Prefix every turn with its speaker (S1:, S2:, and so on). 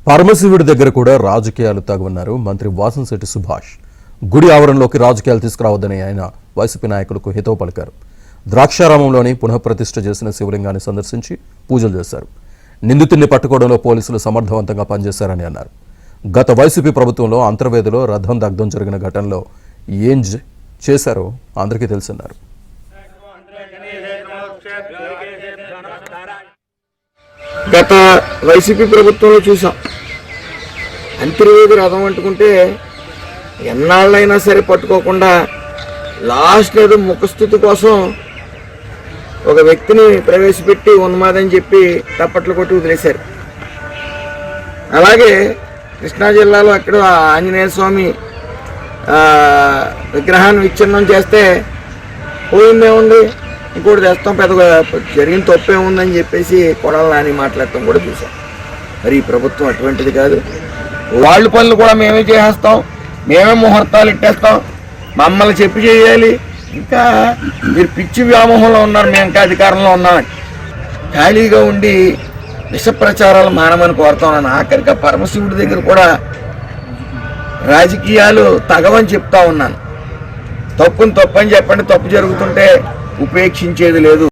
S1: పరమశివుడి దగ్గర కూడా రాజకీయాలు తగవన్నారు మంత్రి వాసంశెట్టి సుభాష్. గుడి ఆవరణలోకి రాజకీయాలు తీసుకురావద్దని ఆయన వైసీపీ నాయకులకు హితవు పలికారు. ద్రాక్షారామంలోని పునఃప్రతిష్ఠ చేసిన శివలింగాన్ని సందర్శించి పూజలు చేశారు. నిందితుడిని పట్టుకోవడంలో పోలీసులు సమర్థవంతంగా పనిచేశారని అన్నారు. గత వైసీపీ ప్రభుత్వంలో అంతర్వేదిలో రథం దగ్ధం జరిగిన ఘటనలో ఏం చేశారో అందరికీ తెలుసన్నారు.
S2: గత వైసీపీ ప్రభుత్వంలో చూసాం, అంతర్వేది రథం అంటుకుంటే ఎన్నాళ్ళైనా సరే పట్టుకోకుండా లాస్ట్ ఏదో ముఖస్థుతి కోసం ఒక వ్యక్తిని ప్రవేశపెట్టి ఉన్మాదని చెప్పి తప్పట్లు కొట్టి వదిలేశారు. అలాగే కృష్ణా జిల్లాలో అక్కడ ఆంజనేయ స్వామి విగ్రహాన్ని విచ్ఛిన్నం చేస్తే పోయిందేముంది, ఇంకోటి చేస్తాం, పెద్దగా జరిగిన తప్పేముందని చెప్పేసి కొడాలని మాట్లాడటం కూడా చూసాం. మరి ఈ ప్రభుత్వం అటువంటిది కాదు. వాళ్ళ పనులు కూడా మేమే చేసేస్తాం, మేమే ముహూర్తాలు ఇట్టేస్తాం, మమ్మల్ని చెప్పి చేయాలి. ఇంకా మీరు పిచ్చి వ్యామోహంలో ఉన్నారు, మేము ఇంకా అధికారంలో ఉన్నామని ఖాళీగా ఉండి విష ప్రచారాలు మానమని కోరుతామని. ఆఖరిగా పరమశివుడి దగ్గర కూడా రాజకీయాలు తగవని చెప్తా ఉన్నాను. తప్పుని తప్పని చెప్పండి, తప్పు జరుగుతుంటే ఉపేక్షించేది లేదు.